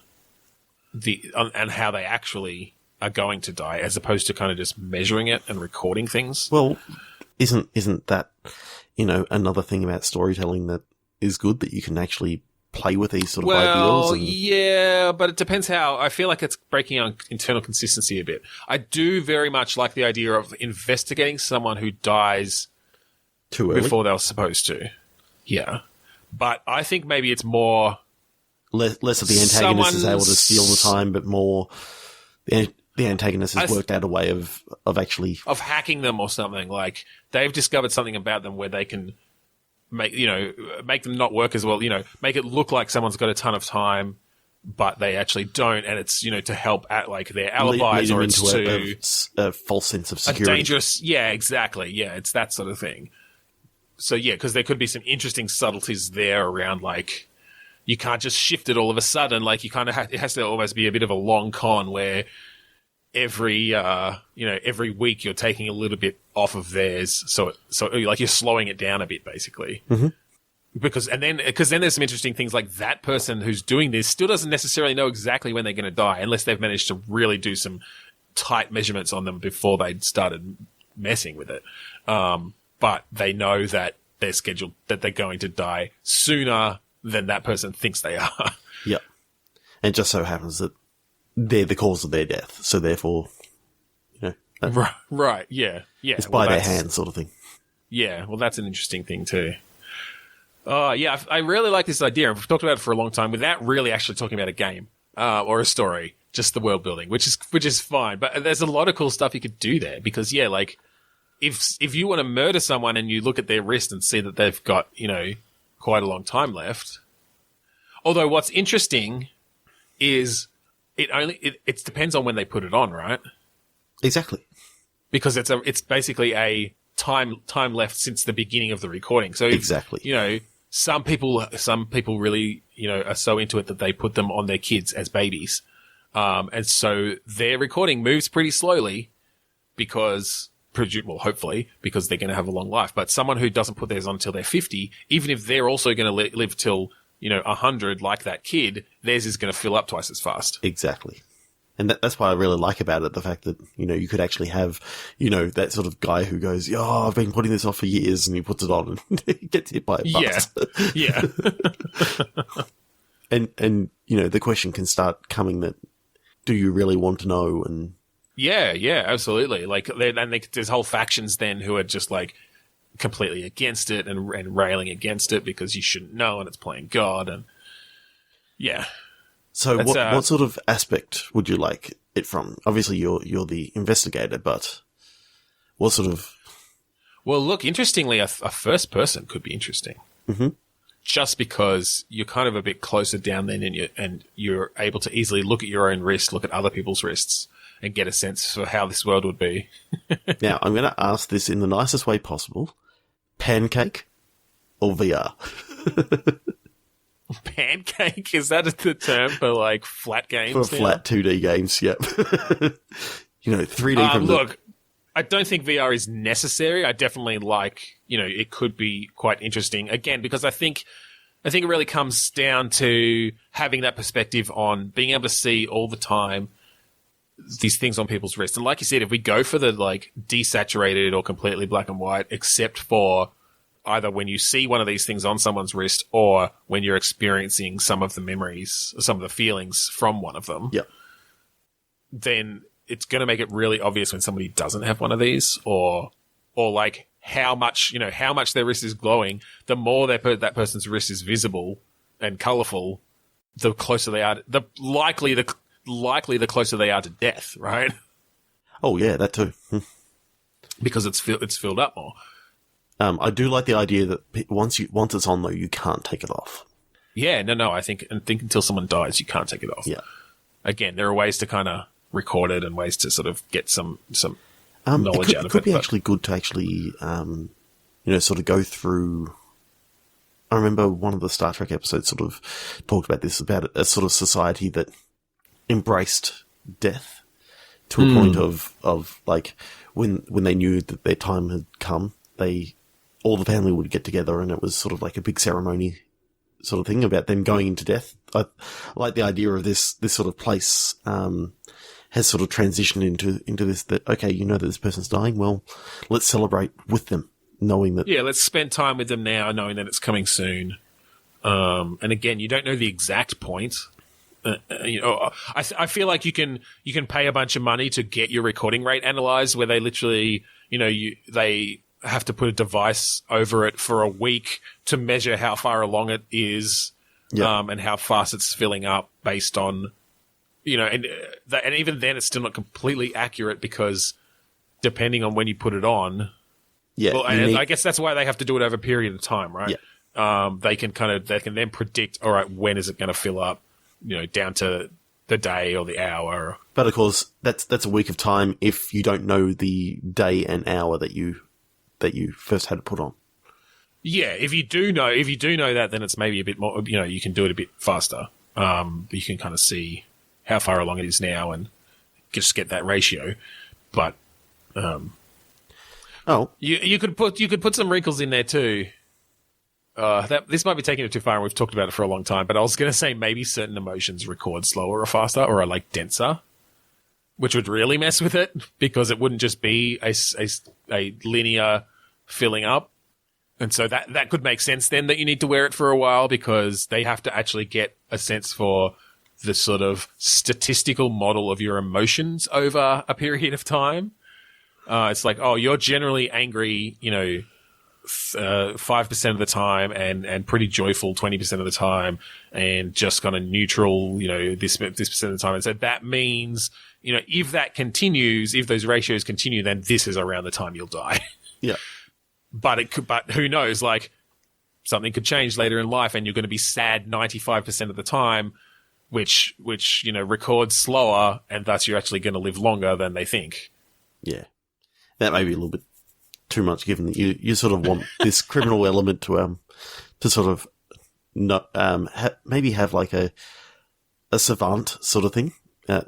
Speaker 1: and how they actually are going to die, as opposed to kind of just measuring it and recording things.
Speaker 2: Well, isn't that, another thing about storytelling that is good, that you can actually play with these sort of ideals?
Speaker 1: Yeah, but it depends how. I feel like it's breaking on internal consistency a bit. I do very much like the idea of investigating someone who dies
Speaker 2: too early,
Speaker 1: before they were supposed to. Yeah. But I think maybe it's more...
Speaker 2: Less of the antagonist is able to steal the time, but more the antagonist has worked out a way of actually...
Speaker 1: Of hacking them or something. Like, they've discovered something about them where they can make them not work as well, make it look like someone's got a ton of time, but they actually don't, and it's, to help at, like, their alibis, or it's
Speaker 2: to a false sense of security.
Speaker 1: A dangerous... Yeah, exactly. Yeah, it's that sort of thing. So, yeah, because there could be some interesting subtleties there around, like, you can't just shift it all of a sudden. Like, you kind of it has to almost be a bit of a long con where every week you're taking a little bit off of theirs. So like, you're slowing it down a bit, basically.
Speaker 2: Mm-hmm.
Speaker 1: Because then there's some interesting things, like that person who's doing this still doesn't necessarily know exactly when they're going to die, unless they've managed to really do some tight measurements on them before they'd started messing with it. But they know that they're scheduled, that they're going to die sooner than that person thinks they are.
Speaker 2: Yep. And it just so happens that they're the cause of their death. So therefore,
Speaker 1: right. Yeah.
Speaker 2: It's by their hand sort of thing.
Speaker 1: Yeah. Well, that's an interesting thing too. Yeah, I really like this idea. We've talked about it for a long time without really actually talking about a game, or a story, just the world building, which is fine. But there's a lot of cool stuff you could do there, because yeah, like, if you want to murder someone and you look at their wrist and see that they've got, quite a long time left. Although what's interesting is it depends on when they put it on, right?
Speaker 2: Exactly.
Speaker 1: Because it's basically a time left since the beginning of the recording. So
Speaker 2: exactly.
Speaker 1: some people really, are so into it that they put them on their kids as babies. And so their recording moves pretty slowly because, hopefully, because they're going to have a long life. But someone who doesn't put theirs on until they're 50, even if they're also going to live till, 100 like that kid, theirs is going to fill up twice as fast.
Speaker 2: Exactly. And that's what I really like about it, the fact that, you could actually have, that sort of guy who goes, oh, I've been putting this off for years, and he puts it on and he gets hit by a bus.
Speaker 1: Yeah.
Speaker 2: and, the question can start coming that, do you really want to know? And
Speaker 1: yeah, absolutely. Like, there's whole factions then who are just like completely against it and railing against it because you shouldn't know and it's playing God. And yeah.
Speaker 2: So what sort of aspect would you like it from? Obviously, you're the investigator, but what sort of?
Speaker 1: Well, look, interestingly, a first person could be interesting.
Speaker 2: Mm-hmm.
Speaker 1: Just because you're kind of a bit closer down then, and you're able to easily look at your own wrist, look at other people's wrists, and get a sense for how this world would be.
Speaker 2: Now, I'm going to ask this in the nicest way possible: pancake or VR?
Speaker 1: Pancake? Is that the term for like flat games?
Speaker 2: For flat 2D games, yep. 3D from
Speaker 1: look, I don't think VR is necessary. I definitely like, it could be quite interesting. Again, because I think it really comes down to having that perspective on being able to see all the time these things on people's wrists. And like you said, if we go for the like desaturated or completely black and white, except for either when you see one of these things on someone's wrist or when you're experiencing some of the memories, some of the feelings from one of them, then it's going to make it really obvious when somebody doesn't have one of these or like how much their wrist is glowing. The more that person's wrist is visible and colorful, the closer they are, the closer they are to death, right?
Speaker 2: Oh yeah, that too.
Speaker 1: Because it's filled up more.
Speaker 2: I do like the idea that once it's on though, you can't take it off.
Speaker 1: Yeah, no. I think until someone dies, you can't take it off.
Speaker 2: Yeah.
Speaker 1: Again, there are ways to kind of record it and ways to sort of get some knowledge out of it.
Speaker 2: It could be actually good to actually, sort of go through. I remember one of the Star Trek episodes sort of talked about this, about a sort of society that embraced death to a point of like when they knew that their time had come, all the family would get together and it was sort of like a big ceremony sort of thing about them going into death. I like the idea of this sort of place, has sort of transitioned into this, that, okay, that this person's dying. Well, let's celebrate with them, knowing that.
Speaker 1: Yeah, let's spend time with them now, knowing that it's coming soon. And again, you don't know the exact point. I feel like you can pay a bunch of money to get your recording rate analyzed, where they literally, they have to put a device over it for a week to measure how far along it is, and how fast it's filling up based on, and even then it's still not completely accurate because depending on when you put it on.
Speaker 2: Yeah.
Speaker 1: Well, and I guess that's why they have to do it over a period of time, right?
Speaker 2: Yeah.
Speaker 1: They can then predict, all right, when is it going to fill up, down to the day or the hour.
Speaker 2: But of course, that's a week of time if you don't know the day and hour that you first had it put on.
Speaker 1: Yeah, if you do know that, then it's maybe a bit more, you can do it a bit faster. You can kind of see how far along it is now and just get that ratio. But, you could put some wrinkles in there too. This might be taking it too far and we've talked about it for a long time, but I was going to say maybe certain emotions record slower or faster or are like denser, which would really mess with it because it wouldn't just be a linear filling up. And so that could make sense then that you need to wear it for a while because they have to actually get a sense for the sort of statistical model of your emotions over a period of time. It's like, oh, you're generally angry, 5% of the time and pretty joyful 20% of the time and just kind of neutral, this percent of the time. And so that means, if that continues, if those ratios continue, then this is around the time you'll die.
Speaker 2: Yeah.
Speaker 1: But who knows, like something could change later in life and you're going to be sad 95% of the time, which, records slower and thus you're actually going to live longer than they think.
Speaker 2: Yeah. That may be a little bit too much given that you sort of want this criminal element to sort of not maybe have like a savant sort of thing,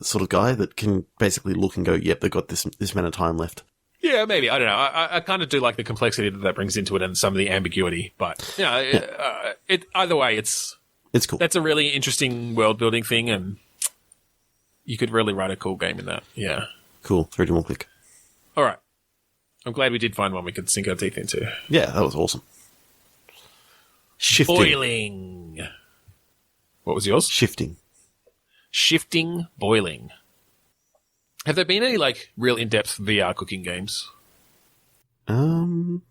Speaker 2: sort of guy that can basically look and go, yep, they've got this amount of time left.
Speaker 1: Yeah, maybe. I don't know. I kind of do like the complexity that brings into it and some of the ambiguity. But, you know, either way, it's cool. That's a really interesting world-building thing, and you could really write a cool game in that. Yeah.
Speaker 2: Cool. 3 more click.
Speaker 1: All right. I'm glad we did find one we could sink our teeth into.
Speaker 2: Yeah, that was awesome. Shifting.
Speaker 1: Boiling. What was yours?
Speaker 2: Shifting.
Speaker 1: Boiling. Have there been any, like, real in-depth VR cooking games?
Speaker 2: Not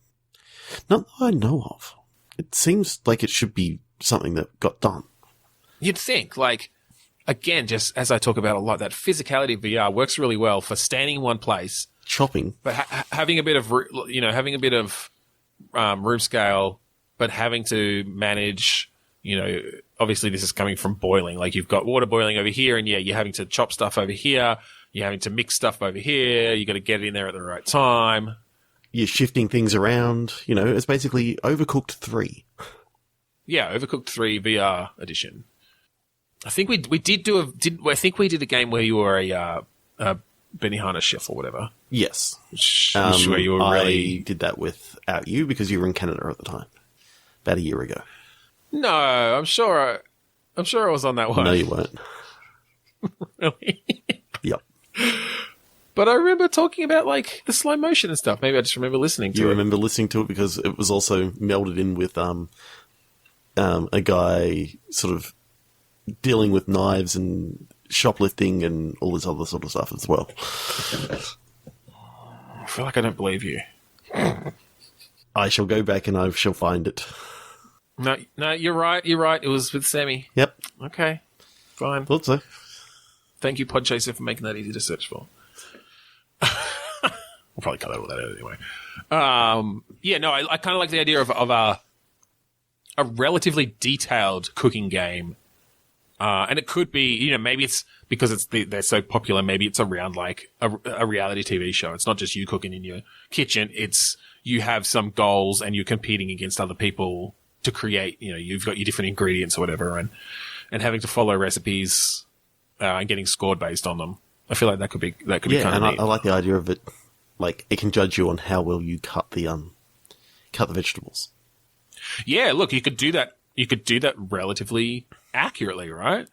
Speaker 2: that I know of. It seems like it should be something that got done.
Speaker 1: You'd think, like, again, just as I talk about a lot, that physicality of VR works really well for standing in one place,
Speaker 2: chopping,
Speaker 1: but having a bit of, room scale, but having to manage, obviously this is coming from boiling. Like, you've got water boiling over here, and you're having to chop stuff over here. You're having to mix stuff over here. You got to get it in there at the right time.
Speaker 2: You're shifting things around. It's basically Overcooked 3.
Speaker 1: Yeah, Overcooked 3 VR edition. I think we did I think we did a game where you were a Benihana chef or whatever.
Speaker 2: Yes.
Speaker 1: Which where you were really...
Speaker 2: I did that without you because you were in Canada at the time. About a year ago.
Speaker 1: No, I'm sure I was on that one.
Speaker 2: No, you weren't.
Speaker 1: Really?
Speaker 2: Yep.
Speaker 1: But I remember talking about, like, the slow motion and stuff. Maybe I just remember listening to it.
Speaker 2: You remember listening to it because it was also melded in with a guy sort of dealing with knives and shoplifting and all this other sort of stuff as well.
Speaker 1: I feel like I don't believe you.
Speaker 2: I shall go back and I shall find it.
Speaker 1: No, you're right. It was with Sammy.
Speaker 2: Yep.
Speaker 1: Okay. Fine.
Speaker 2: Thought so.
Speaker 1: Thank you, Podchaser, for making that easy to search for. We'll probably cut all that out anyway. I kind of like the idea of a relatively detailed cooking game. And it could be, maybe it's because they're so popular, maybe it's around like a reality TV show. It's not just you cooking in your kitchen. It's you have some goals and you're competing against other people to create, you've got your different ingredients or whatever and having to follow recipes and getting scored based on them. I feel like that could be kind of neat. Yeah, and
Speaker 2: I like the idea of it. Like, it can judge you on how well you cut the vegetables.
Speaker 1: Yeah, look, you could do that. You could do that relatively accurately, right?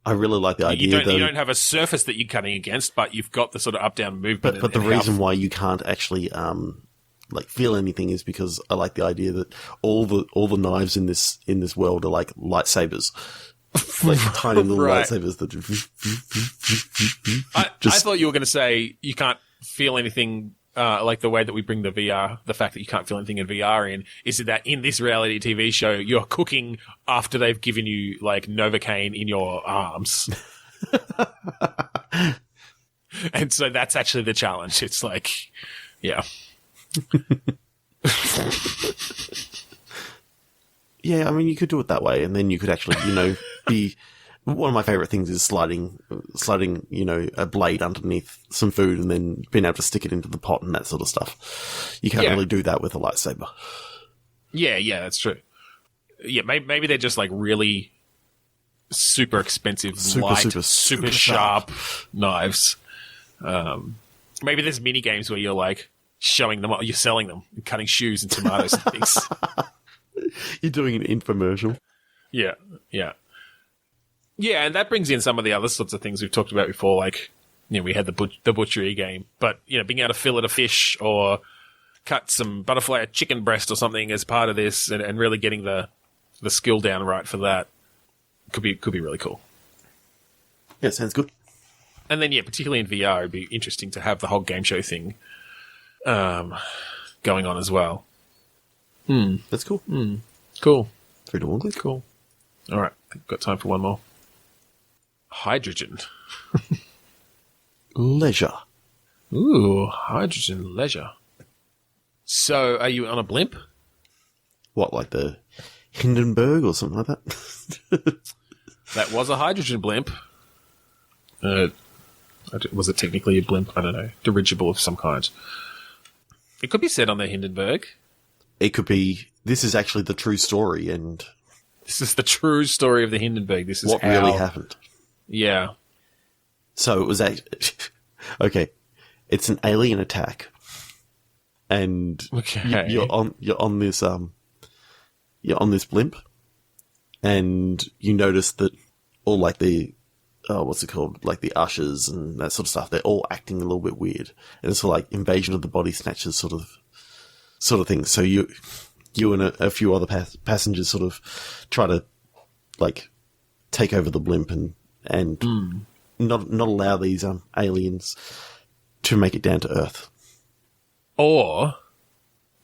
Speaker 2: I really like the idea.
Speaker 1: You don't have a surface that you're cutting against, but you've got the sort of up-down movement.
Speaker 2: But the reason why you can't actually feel anything is because I like the idea that all the knives in this world are like lightsabers. Like tiny little lightsabers that
Speaker 1: I thought you were going to say you can't feel anything like the way that we bring the fact that you can't feel anything in VR is that in this reality TV show you're cooking after they've given you like Novocaine in your arms. And so that's actually the challenge. It's like, yeah.
Speaker 2: Yeah, I mean, you could do it that way, and then you could actually, be... One of my favourite things is sliding, a blade underneath some food and then being able to stick it into the pot and that sort of stuff. You can't really do that with a lightsaber.
Speaker 1: Yeah, that's true. Yeah, maybe they're just like really super expensive, super sharp knives. Maybe there's mini games where you're like showing them, you're selling them, and cutting shoes and tomatoes and things.
Speaker 2: You're doing an infomercial.
Speaker 1: Yeah. Yeah, and that brings in some of the other sorts of things we've talked about before, like, we had the butchery game, but, being able to fillet a fish or cut some butterfly chicken breast or something as part of this and really getting the skill down right for that could be really cool.
Speaker 2: Yeah, sounds good.
Speaker 1: And then, particularly in VR, it'd be interesting to have the whole game show thing going on as well.
Speaker 2: That's cool.
Speaker 1: Cool.
Speaker 2: 3 to 1 click.
Speaker 1: Cool. All right, I've got time for one more. Hydrogen.
Speaker 2: Leisure.
Speaker 1: Ooh, hydrogen leisure. So, are you on a blimp?
Speaker 2: What, like the Hindenburg or something like that?
Speaker 1: That was a hydrogen blimp. Was it technically a blimp? I don't know. Dirigible of some kind. It could be set on the Hindenburg.
Speaker 2: It could be this is actually the true story and
Speaker 1: This is the true story of the Hindenburg. This is
Speaker 2: what
Speaker 1: how...
Speaker 2: really happened.
Speaker 1: Yeah.
Speaker 2: So it was actually... Okay. It's an alien attack. And
Speaker 1: Okay.
Speaker 2: you're on this blimp, and you notice that all like the what's it called? Like the ushers and that sort of stuff, they're all acting a little bit weird. And it's like Invasion of the Body Snatchers sort of thing. So you and a few other passengers sort of try to like take over the blimp and not allow these aliens to make it down to Earth.
Speaker 1: Or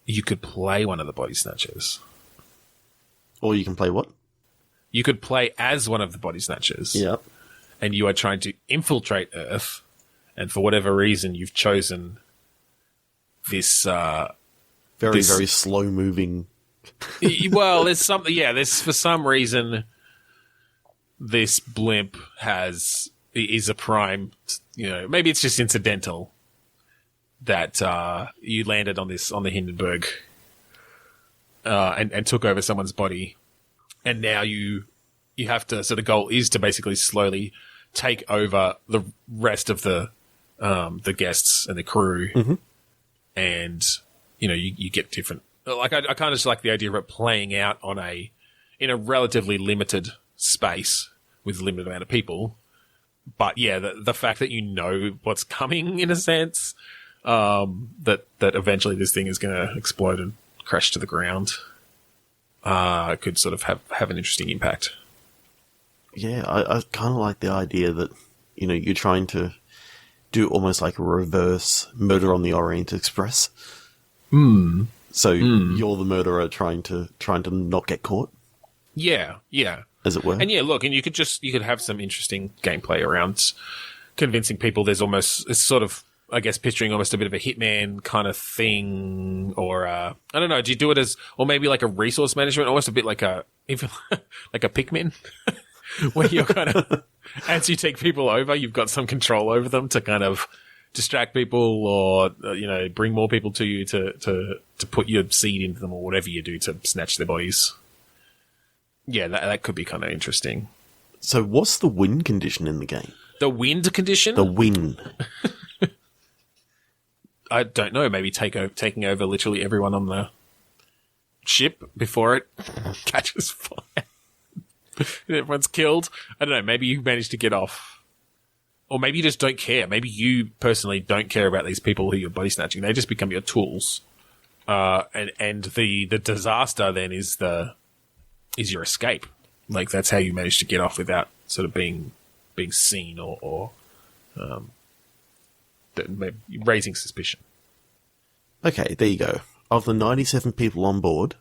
Speaker 1: you could play one of the body snatchers.
Speaker 2: Or you can play what?
Speaker 1: You could play as one of the body snatchers.
Speaker 2: Yep.
Speaker 1: And you are trying to infiltrate Earth. And for whatever reason, you've chosen this...
Speaker 2: very slow moving.
Speaker 1: Well, there's something... Yeah, there's for some reason, this blimp is a prime... You know, maybe it's just incidental that you landed on the Hindenburg and took over someone's body, and now you have to. So the goal is to basically slowly take over the rest of the guests and the crew, and you get different. Like I kind of just like the idea of it playing out in a relatively limited space with a limited amount of people. But yeah, the fact that you know what's coming in a sense. That eventually this thing is going to explode and crash to the ground, could sort of have an interesting impact.
Speaker 2: Yeah, I kind of like the idea that, you're trying to do almost like a reverse Murder on the Orient Express. So you're the murderer trying to not get caught.
Speaker 1: Yeah, yeah.
Speaker 2: As it were.
Speaker 1: And yeah, look, and you could have some interesting gameplay around convincing people. It's sort of, I guess, picturing almost a bit of a Hitman kind of thing, or I don't know. Do you do it or maybe like a resource management, almost a bit like like a Pikmin, where you're kind of, as you take people over, you've got some control over them to kind of distract people, or bring more people to you to put your seed into them, or whatever you do to snatch their bodies. Yeah, that could be kind of interesting.
Speaker 2: So, what's the win condition in the game?
Speaker 1: The wind condition?
Speaker 2: The win.
Speaker 1: I don't know. Maybe taking over literally everyone on the ship before it catches fire. Everyone's killed. I don't know. Maybe you manage to get off. Or maybe you just don't care. Maybe you personally don't care about these people who you're body snatching. They just become your tools. And the disaster then is your escape. Like, that's how you manage to get off without sort of being seen or raising suspicion.
Speaker 2: Okay, there you go. Of the 97 people on board,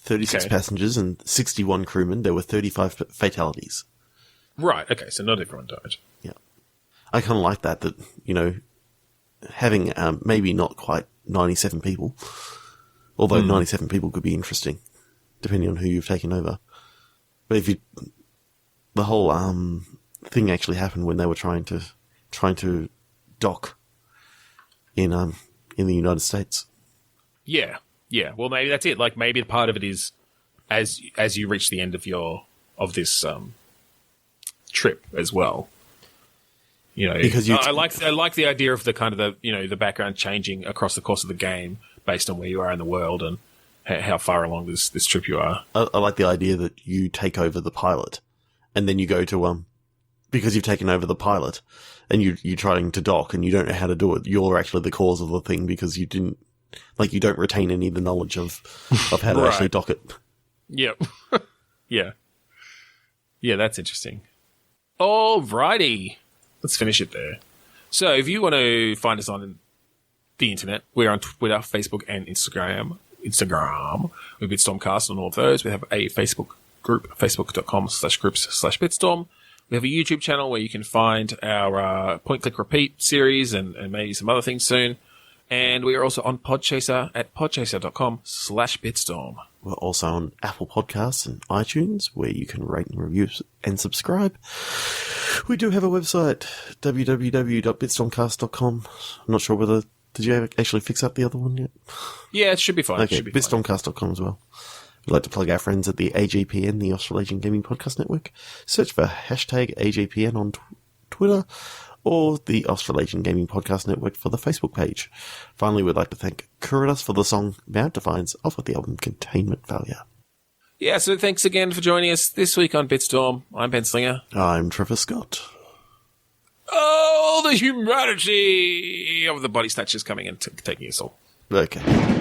Speaker 2: 36 passengers and 61 crewmen, there were 35 fatalities.
Speaker 1: Right, okay, so not everyone died.
Speaker 2: Yeah. I kind of like that, having maybe not quite 97 people, although 97 people could be interesting, depending on who you've taken over. But the whole thing actually happened when they were trying to dock in the United States.
Speaker 1: Yeah. Yeah. Well, maybe that's it. Like, maybe part of it is as you reach the end of this trip as well.
Speaker 2: Because
Speaker 1: I like the idea of the kind of the background changing across the course of the game based on where you are in the world and how far along this trip you are.
Speaker 2: I like the idea that you take over the pilot, and then you go to because you've taken over the pilot, and you're trying to dock, and you don't know how to do it. You're actually the cause of the thing because you don't retain any of the knowledge of how to actually dock it.
Speaker 1: Yep. Yeah. Yeah, that's interesting. Alrighty. Let's finish it there. So if you want to find us on the internet, we're on Twitter, Facebook, and Instagram. We've Bitstormcast on all of those. We have a Facebook group, facebook.com/groups/Bitstorm. We have a YouTube channel where you can find our point, click, repeat series and maybe some other things soon. And we are also on Podchaser at podchaser.com/Bitstorm.
Speaker 2: We're also on Apple Podcasts and iTunes, where you can rate and review and subscribe. We do have a website, www.bitstormcast.com. I'm not sure whether Did you actually fix up the other one yet?
Speaker 1: Yeah, it should be fine.
Speaker 2: Okay, bitstormcast.com as well. We'd like to plug our friends at the AGPN, the Australasian Gaming Podcast Network. Search for hashtag AGPN on Twitter or the Australasian Gaming Podcast Network for the Facebook page. Finally, we'd like to thank Kuridas for the song Mount Defiance off of the album Containment Failure.
Speaker 1: Yeah, so thanks again for joining us this week on Bitstorm. I'm Ben Slinger.
Speaker 2: I'm Trevor Scott.
Speaker 1: Oh, the humanity of the body snatchers coming and taking us all.
Speaker 2: Okay.